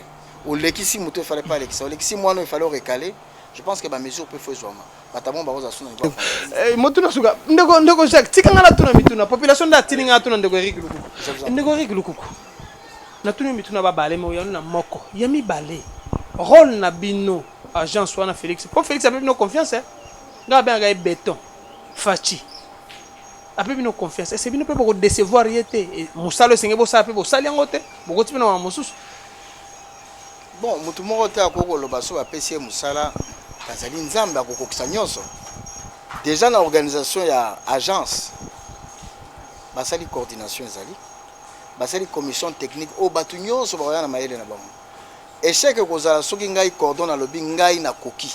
Au lekisi muto fallait pas lekisi. Au lekisi moi il fallait recaler. Je pense que la mesure peut faire zoma. Batabon ba oza suna niveau. Motuna suka ndeko Jacques tikanga la tuna mituna population da tininga tuna ndeko Eric Lukuku. Ndeko Eric Lukuku. Na tuna mituna ba balé mo yana moko. Yami balé. Rôle na bino agence wana Félix pour Félix a pas nos confiance hein nga ben ga béton fachi a pas nos confiance et c'est bino peut beaucoup décevoir yete musalo senge bo sa pe bo sali ngote bo ti bino mususu bon mutu moko te akoko lo baso apesi musala kazali nzamba akokokisa nyonso déjà na organisation ya agence basali coordination ezali basali commission technique o batu nyonso ba na mayele na bango échec kozala soki ngai cordon na lobi ngai na koki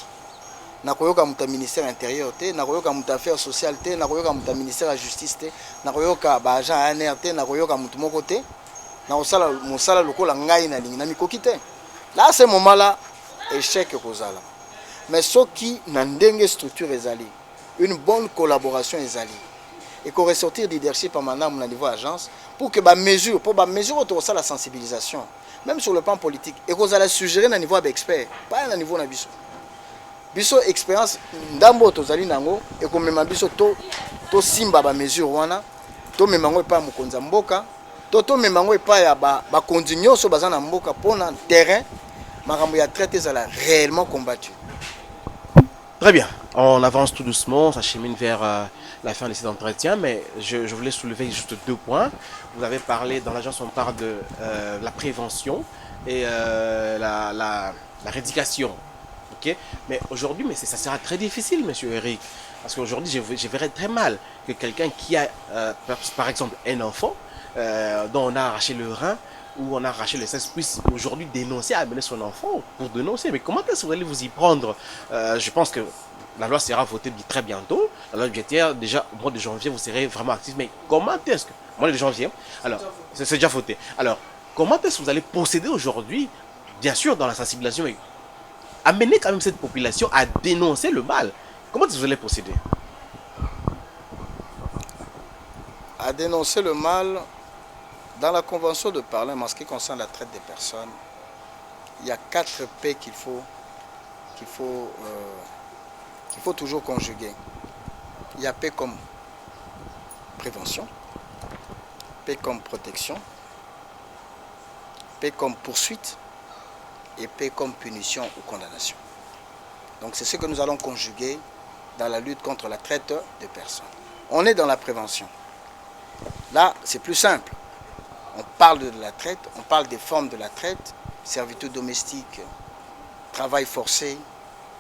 na koyoka muta ministère intérieur te na koyoka muta affaires sociales te na koyoka muta ministère de justice te na koyoka ba agent ANR te na koyoka mutu moko te na osala musala lokola ngai na lingi na mikoki te là à ce moment là échec kozala mais soki na ndenge structure ezali une bonne collaboration ezali et qu'on ressortir leadership par madame na niveau agence pour que ba mesure autour ça la sensibilisation même sur le plan politique et qu'on a suggéré à niveau d'expert pas à niveau na biso biso expérience ndambo tozali nango et qu'on même biso to simba ba mesure wana to memango pa mokonza mboka to memango pa ya ba kondignon so bazana mboka pona terrain makambo ya traité ça la réellement combattu. Très bien, on avance tout doucement, on s'achemine vers la fin de cet entretien, mais je voulais soulever juste 2 points. Vous avez parlé, dans l'agence on parle de la prévention et la rééducation. Okay? Mais aujourd'hui, ça sera très difficile, monsieur Eric, parce qu'aujourd'hui je verrais très mal que quelqu'un qui a, par exemple, un enfant dont on a arraché le rein, où on a arraché le sexe puisse aujourd'hui dénoncer, amener son enfant pour dénoncer. Mais comment est-ce que vous allez vous y prendre? Je pense que la loi sera votée très bientôt. La loi budgétaire, déjà au mois de janvier, vous serez vraiment actif. Mais comment est-ce que... Au mois de janvier, alors, c'est déjà voté. Alors, comment est-ce que vous allez procéder aujourd'hui, bien sûr dans la sensibilisation, mais amener quand même cette population à dénoncer le mal? Comment est-ce que vous allez procéder? À dénoncer le mal... Dans la convention de Berlin, en ce qui concerne la traite des personnes, il y a 4 P qu'il faut toujours conjuguer. Il y a P comme prévention, P comme protection, P comme poursuite et P comme punition ou condamnation. Donc c'est ce que nous allons conjuguer dans la lutte contre la traite des personnes. On est dans la prévention. Là, c'est plus simple. On parle de la traite, on parle des formes de la traite, servitude domestique, travail forcé,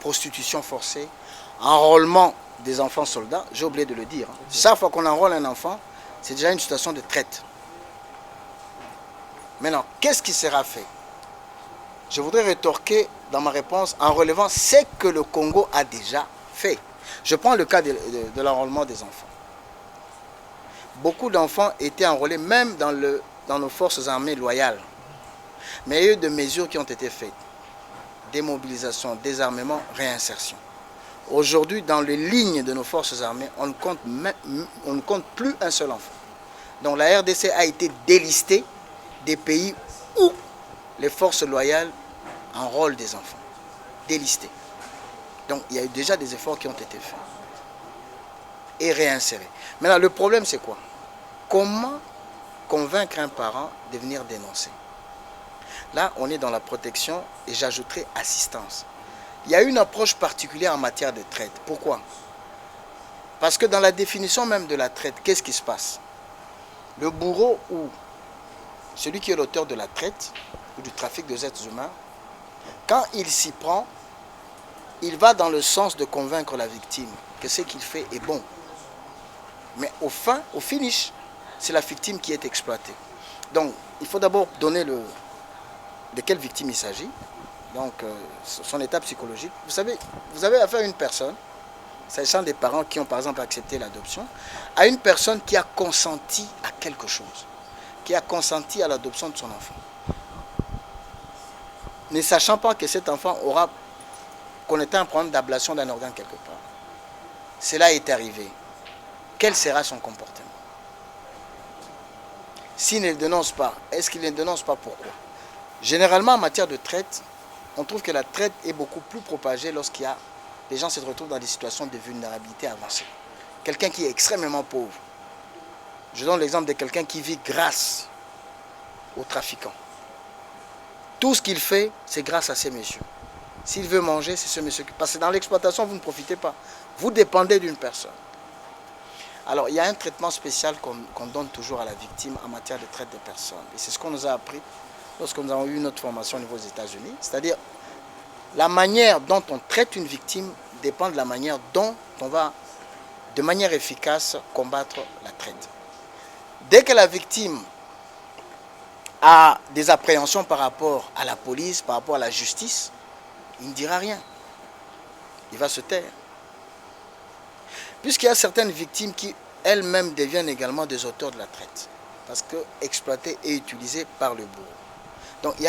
prostitution forcée, enrôlement des enfants soldats, j'ai oublié de le dire. Chaque fois qu'on enrôle un enfant, c'est déjà une situation de traite. Maintenant, qu'est-ce qui sera fait? Je voudrais rétorquer dans ma réponse en relevant ce que le Congo a déjà fait. Je prends le cas de l'enrôlement des enfants. Beaucoup d'enfants étaient enrôlés même dans nos forces armées loyales. Mais il y a eu des mesures qui ont été faites. Démobilisation, désarmement, réinsertion. Aujourd'hui, dans les lignes de nos forces armées, on ne compte plus un seul enfant. Donc la RDC a été délistée des pays où les forces loyales enrôlent des enfants. Délistée. Donc il y a eu déjà des efforts qui ont été faits. Et réinsérés. Maintenant, le problème c'est quoi? Comment convaincre un parent de venir dénoncer? Là, on est dans la protection et j'ajouterai assistance. Il y a une approche particulière en matière de traite. Pourquoi? Parce que dans la définition même de la traite, qu'est-ce qui se passe? Le bourreau ou celui qui est l'auteur de la traite ou du trafic des êtres humains, quand il s'y prend, il va dans le sens de convaincre la victime que ce qu'il fait est bon. Mais au finish, c'est la victime qui est exploitée. Donc, il faut d'abord donner de quelle victime il s'agit. Donc, son état psychologique. Vous savez, vous avez affaire à une personne, s'agissant des parents qui ont par exemple accepté l'adoption, à une personne qui a consenti à quelque chose, qui a consenti à l'adoption de son enfant. Ne sachant pas que cet enfant connaît un problème d'ablation d'un organe quelque part. Cela est arrivé. Quel sera son comportement? S'il ne le dénonce pas, est-ce qu'il ne le dénonce pas? Pourquoi? Généralement, en matière de traite, on trouve que la traite est beaucoup plus propagée lorsqu'il y a les gens se retrouvent dans des situations de vulnérabilité avancée. Quelqu'un qui est extrêmement pauvre. Je donne l'exemple de quelqu'un qui vit grâce aux trafiquants. Tout ce qu'il fait, c'est grâce à ces messieurs. S'il veut manger, c'est ce monsieur. Parce que dans l'exploitation, vous ne profitez pas. Vous dépendez d'une personne. Alors, il y a un traitement spécial qu'on donne toujours à la victime en matière de traite des personnes. Et c'est ce qu'on nous a appris lorsque nous avons eu notre formation au niveau des États-Unis. C'est-à-dire, la manière dont on traite une victime dépend de la manière dont on va, de manière efficace, combattre la traite. Dès que la victime a des appréhensions par rapport à la police, par rapport à la justice, il ne dira rien. Il va se taire. Puisqu'il y a certaines victimes qui elles-mêmes deviennent également des auteurs de la traite. Parce que exploitées et utilisées par le bourreau. Donc il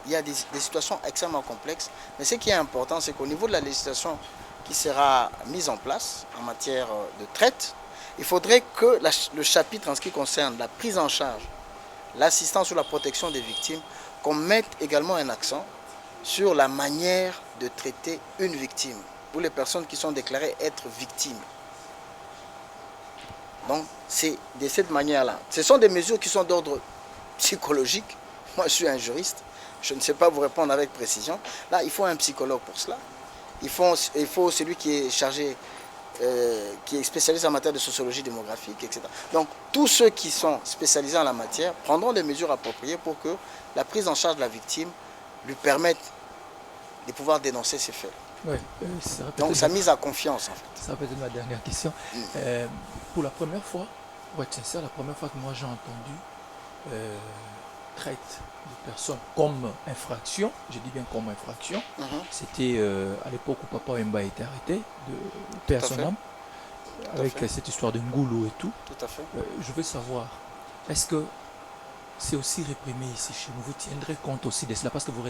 y a des situations extrêmement complexes. Mais ce qui est important, c'est qu'au niveau de la législation qui sera mise en place en matière de traite, il faudrait que le chapitre en ce qui concerne la prise en charge, l'assistance ou la protection des victimes, qu'on mette également un accent sur la manière de traiter une victime, ou les personnes qui sont déclarées être victimes. Donc, c'est de cette manière-là. Ce sont des mesures qui sont d'ordre psychologique. Moi, je suis un juriste. Je ne sais pas vous répondre avec précision. Là, il faut un psychologue pour cela. Il faut celui qui est chargé, qui est spécialiste en matière de sociologie démographique, etc. Donc, tous ceux qui sont spécialisés en la matière prendront des mesures appropriées pour que la prise en charge de la victime lui permette de pouvoir dénoncer ces faits. Oui, donc, sa mise à confiance, en fait. Ça va être ma dernière question. Pour la première fois, pour être sincère, la première fois que moi j'ai entendu traite de personnes comme infraction, je dis bien comme infraction, c'était à l'époque où Papa Wemba a été arrêté, de paix à son âme, avec cette histoire de Ngoulou et tout. Tout à fait. Je veux savoir, est-ce que c'est aussi réprimé ici chez nous? Vous tiendrez compte aussi de cela parce que vous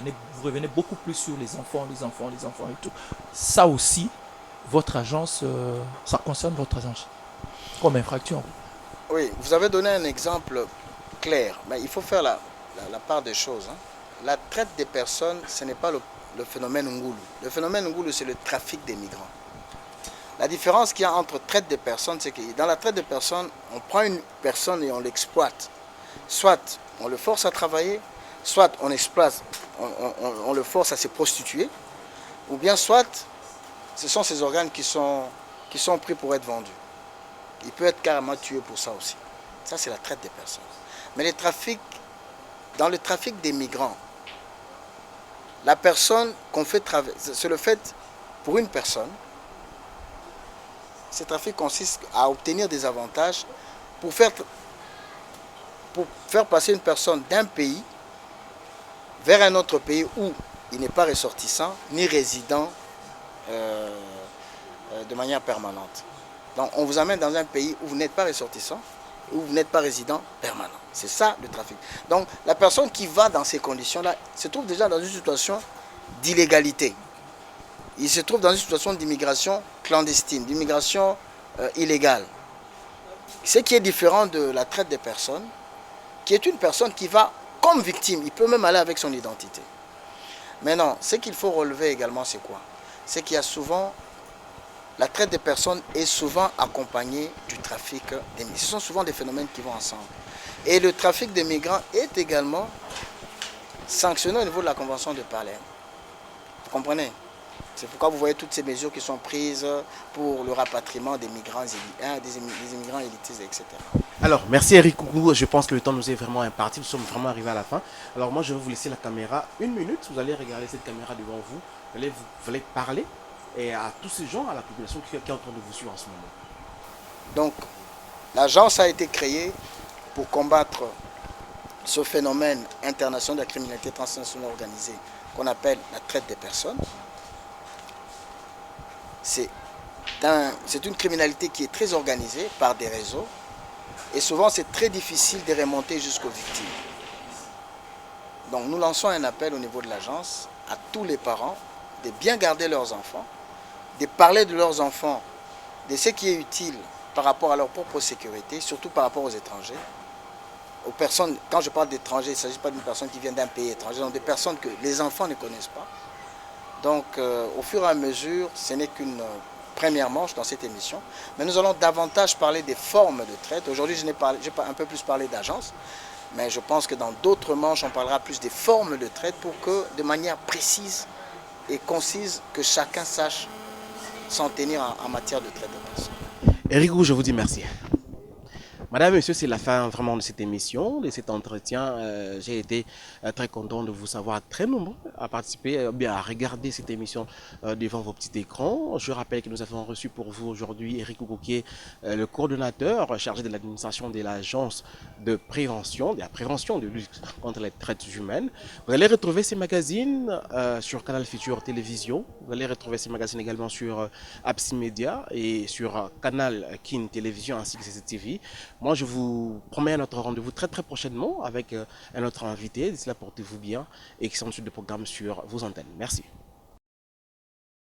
revenez beaucoup plus sur les enfants et tout. Ça aussi, votre agence, ça concerne votre agence comme infraction. Oui, vous avez donné un exemple clair, mais il faut faire la part des choses. La traite des personnes, ce n'est pas le phénomène Ngoulou. Le phénomène Ngoulou, c'est le trafic des migrants. La différence qu'il y a entre traite des personnes, c'est que dans la traite des personnes, on prend une personne et on l'exploite. Soit on le force à travailler, soit on exploite, on le force à se prostituer, ou bien soit ce sont ces organes qui sont pris pour être vendus. Il peut être carrément tué pour ça aussi. Ça, c'est la traite des personnes. Mais dans le trafic des migrants, la personne qu'on fait traverser, c'est le fait pour une personne, ce trafic consiste à obtenir des avantages pour faire passer une personne d'un pays vers un autre pays où il n'est pas ressortissant ni résident de manière permanente. Donc on vous amène dans un pays où vous n'êtes pas ressortissant, où vous n'êtes pas résident permanent. C'est ça le trafic. Donc la personne qui va dans ces conditions-là se trouve déjà dans une situation d'illégalité. Il se trouve dans une situation d'immigration clandestine, d'immigration illégale. Ce qui est différent de la traite des personnes, qui est une personne qui va comme victime. Il peut même aller avec son identité. Mais non, ce qu'il faut relever également, c'est quoi? C'est qu'il y a souvent, la traite des personnes est souvent accompagnée du trafic des migrants. Ce sont souvent des phénomènes qui vont ensemble. Et le trafic des migrants est également sanctionné au niveau de la Convention de Palerme. Vous comprenez? C'est pourquoi vous voyez toutes ces mesures qui sont prises pour le rapatriement des migrants, des immigrants élitistes, etc. Alors, merci Eric Kougou. Je pense que le temps nous est vraiment imparti. Nous sommes vraiment arrivés à la fin. Alors moi, je vais vous laisser la caméra 1 minute. Vous allez regarder cette caméra devant vous. Vous allez parler et à tous ces gens, à la population qui est en train de vous suivre en ce moment. Donc, l'agence a été créée pour combattre ce phénomène international de la criminalité transnationale organisée qu'on appelle la traite des personnes. C'est une criminalité qui est très organisée par des réseaux et souvent c'est très difficile de remonter jusqu'aux victimes. Donc nous lançons un appel au niveau de l'agence à tous les parents de bien garder leurs enfants, de parler de leurs enfants, de ce qui est utile par rapport à leur propre sécurité, surtout par rapport aux étrangers. Aux personnes, quand je parle d'étrangers, il ne s'agit pas d'une personne qui vient d'un pays étranger, donc des personnes que les enfants ne connaissent pas. Donc, au fur et à mesure, ce n'est qu'une première manche dans cette émission, mais nous allons davantage parler des formes de traite. Aujourd'hui, j'ai un peu plus parlé d'agence, mais je pense que dans d'autres manches, on parlera plus des formes de traite pour que, de manière précise et concise, que chacun sache s'en tenir en matière de traite de personnes. Eric Kougou, je vous dis merci. Madame, Monsieur, c'est la fin vraiment de cette émission, de cet entretien. J'ai été très content de vous savoir très nombreux à participer, bien à regarder cette émission devant vos petits écrans. Je rappelle que nous avons reçu pour vous aujourd'hui Eric Kougou, qui est le coordonnateur chargé de l'administration de l'agence de prévention, de la prévention de lutte contre les traites humaines. Vous allez retrouver ces magazines sur Canal Futur Télévision. Vous allez retrouver ces magazines également sur Absi Media et sur Canal Kin Télévision ainsi que CCTV. Moi, je vous promets un autre rendez-vous très prochainement avec un autre invité. D'ici là, portez-vous bien et excellente suite de programme sur vos antennes. Merci.